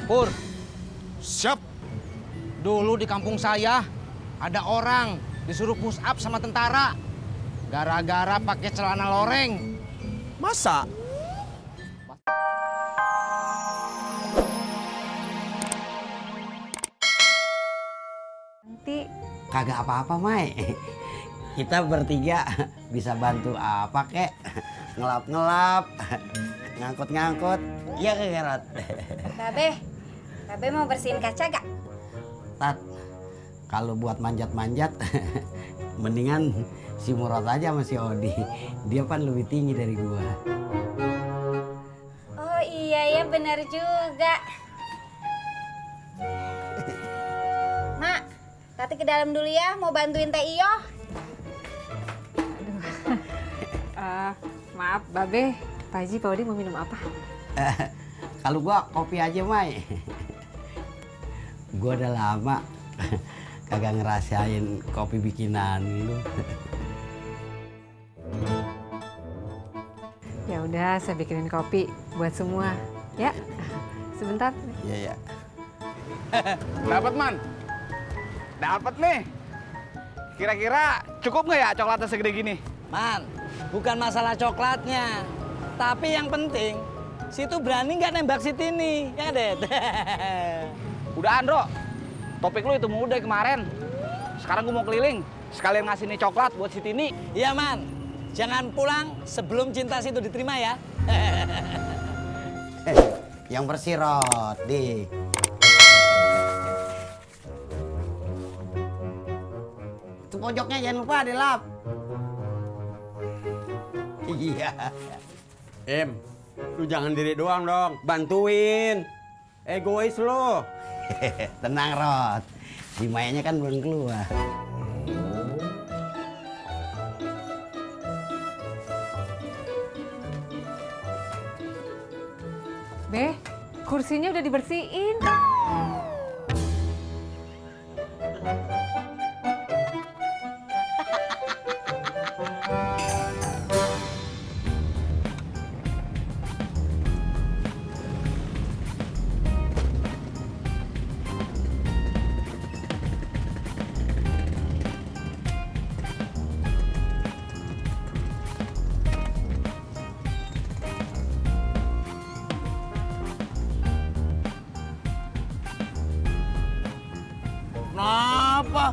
Pur, Siap. dulu di kampung saya ada orang disuruh push up sama tentara gara-gara pakai celana loreng. Masa? Nanti Kagak apa-apa, Mai. Kita bertiga bisa bantu apa kek? Ngelap-ngelap, ngangkut-ngangkut. Iya kagak, Rot? Babe mau bersihin kaca gak? Tat, kalau buat manjat-manjat, mendingan si Murad aja sama si Odi. Dia kan lebih tinggi dari gua. Oh iya ya benar juga. Mak, Tati ke dalam dulu ya, mau bantuin Teh Iyo. Maaf, Babe, Pak Haji, Pak Odi mau minum apa? Kalau gua kopi aja, Mai. Gua udah lama kagak ngerasain kopi bikinan lu. Ya udah, saya bikinin kopi buat semua. Ya, sebentar. Iya, ya. Dapat, Man. Dapat nih. Kira-kira cukup nggak ya coklatnya segede gini? Man, bukan masalah coklatnya, tapi yang penting situ berani nggak nembak si Tini, ya Det? Udah, Andro. Topik lu itu muda kemarin. Sekarang gua mau keliling. Sekalian ngasih nih coklat buat si Tini. Iya Man, jangan pulang sebelum cinta situ diterima ya. Yang bersih, Rod, di. Itu pojoknya jangan lupa dilap. Iya. Lu jangan diri doang dong, bantuin. Egois lo. Tenang, Rod. Si Mayanya kan belum keluar. Be, kursinya udah dibersihin. Kenapa?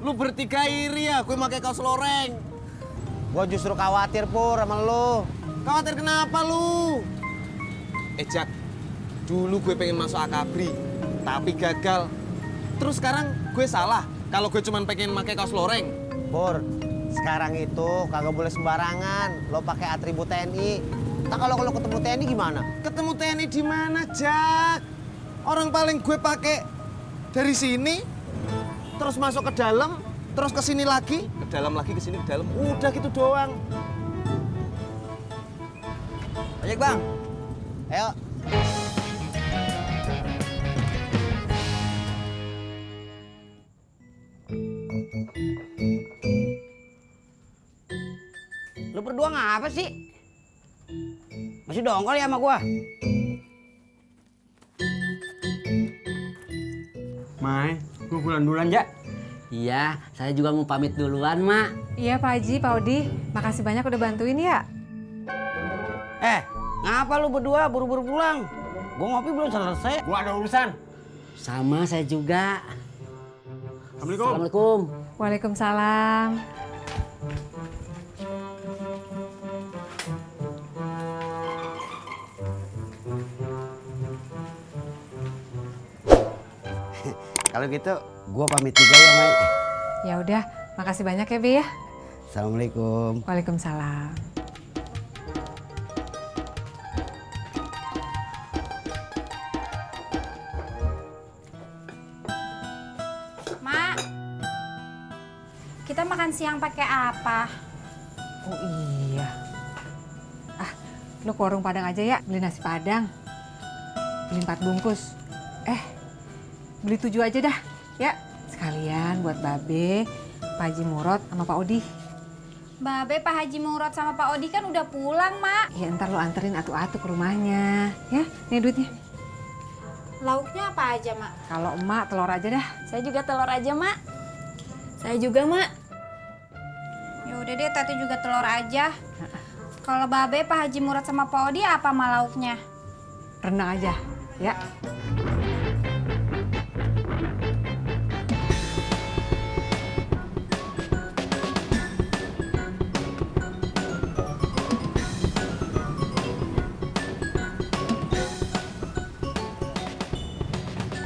Lu bertiga iri ya, gue pakai kaos loreng. Gua justru khawatir Pur sama lu. Khawatir kenapa lu? Jack, dulu gue pengen masuk akabri, tapi gagal. Terus sekarang gue salah kalau gue cuma pengen pakai kaos loreng. Pur, sekarang itu kagak boleh sembarangan lo pakai atribut TNI. Nah kalau ketemu TNI gimana? Ketemu TNI di mana, Jack? Orang paling gue pakai dari sini, terus masuk ke dalam, terus ke sini lagi, ke dalam lagi, ke sini, ke dalam. Udah gitu doang. Ojek bang, ayo. Lu berdua ngapa sih? Masih dongkol ya sama gua? Mai, gua pulang duluan ya. Iya, saya juga mau pamit duluan, Mak. Iya, Pak Haji, Pak Odi, makasih banyak udah bantuin ya. Ngapa lu berdua buru-buru pulang? Gua ngopi belum selesai. Gua ada urusan. Sama saya juga. Assalamualaikum. Assalamualaikum. Waalaikumsalam. Kalau gitu, gua pamit juga ya, Mai. Ya udah, makasih banyak ya, Be ya. Assalamualaikum. Waalaikumsalam. Mak, kita makan siang pakai apa? Oh iya. Lu ke warung Padang aja ya, beli nasi Padang. Beli 4 bungkus. Beli 7 aja dah, ya. Sekalian buat Babe, Pak Haji Murad sama Pak Odi. Babe, Pak Haji Murad sama Pak Odi kan udah pulang, Mak. Ya ntar lu anterin atu-atu ke rumahnya, ya. Nih duitnya. Lauknya apa aja, Mak? Kalau emak telur aja dah. Saya juga telur aja, Mak. Saya juga, Mak. Ya udah deh, Tati juga telur aja. Kalau Babe, Pak Haji Murad sama Pak Odi apa mak lauknya? Rendang aja, ya.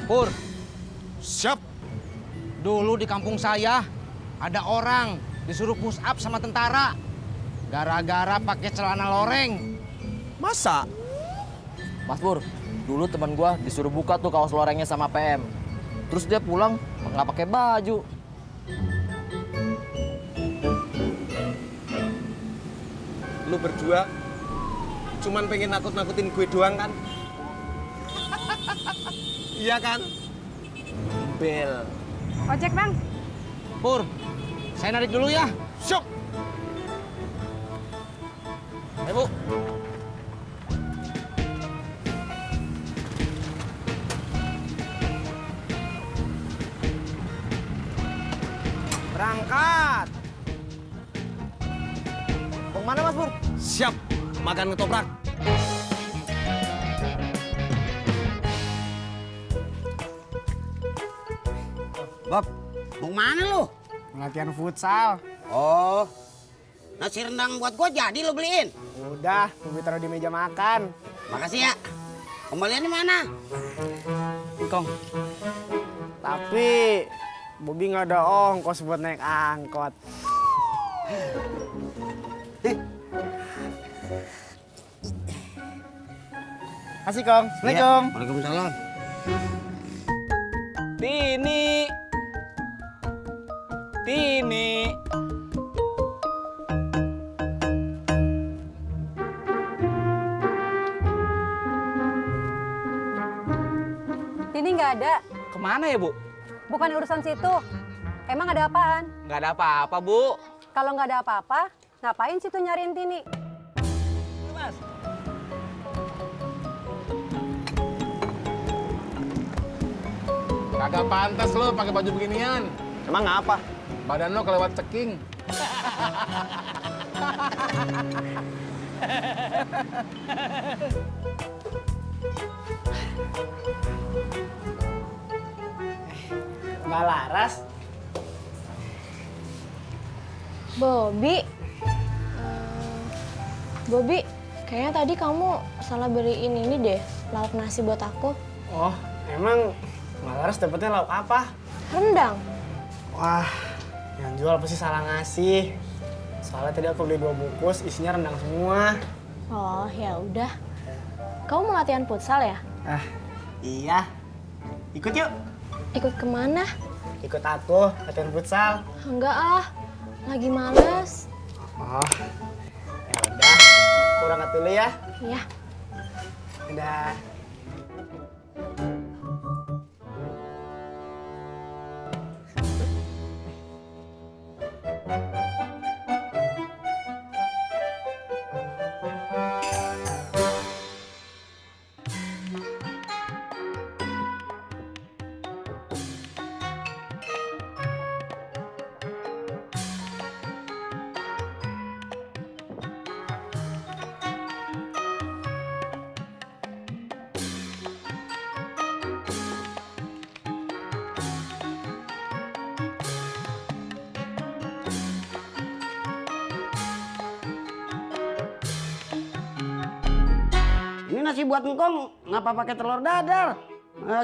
Pur, Siap. dulu di kampung saya ada orang disuruh push up sama tentara. Gara-gara pakai celana loreng. Masa? Mas Pur, dulu teman gua disuruh buka tuh kaos lorengnya sama PM. Terus dia pulang nggak pakai baju. Lu berdua cuman pengen nakut-nakutin gue doang kan? Iya kan? Bel. Ojek, Bang. Pur, saya narik dulu ya. Syok. Bu. Berangkat. Mau mana Mas Pur? Siap. Makan ketoprak. Bob, mau mana lu? Latihan futsal. Oh, nasi rendang buat gua jadi lu beliin. Udah, Bobi taruh di meja makan. Makasih ya. Kembaliannya mana? Kong. Tapi Bobi nggak ada ongkos buat naik angkot. Kasih Kong. Assalamualaikum. Waalaikumsalam. Tini. Tini. Tini nggak ada. Kemana ya, Bu? Bukan urusan situ. Emang ada apaan? Nggak ada apa-apa, Bu. Kalau nggak ada apa-apa, ngapain situ nyariin Tini? Mas. Kagak pantas lo pakai baju beginian. Emang apa? Badan lo kelewat ceking. Mbak Laras. Bobi, Bobi, kayaknya tadi kamu salah beliin ini deh, lauk nasi buat aku. Oh, emang Mbak Laras dapetnya lauk apa? Rendang. Wah, yang jual pasti salah ngasih. Soalnya tadi aku beli 2 bungkus, isinya rendang semua. Oh, ya udah. Kamu mau latihan futsal ya? Ah, iya. Ikut yuk. Ikut kemana? Ikut aku, latihan futsal. Enggak ah, lagi males. Oh, ya udah. Aku berangkat dulu ya. Iya. Udah. Ini nasi buat engkong, ngapa pakai telur dadar?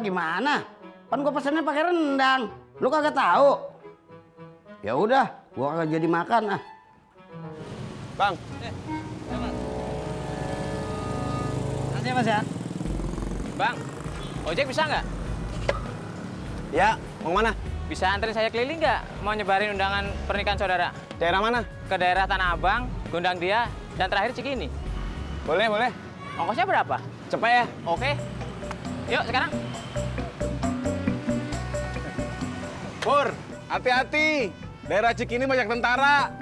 Gimana? Kan gua pesennya pakai rendang. Lu kagak tahu? Ya udah, gua kagak jadi makan ah. Bang. Makasih ya, Mas ya. Bang, ojek bisa nggak? Ya, mau mana? Bisa anterin saya keliling nggak? Mau nyebarin undangan pernikahan saudara? Daerah mana? Ke daerah Tanah Abang, Gondang Dia, dan terakhir Cikini. Boleh, boleh. Ongkosnya berapa? Cepet ya. Oke. Yuk sekarang. Pur, hati-hati. Daerah Cikini banyak tentara.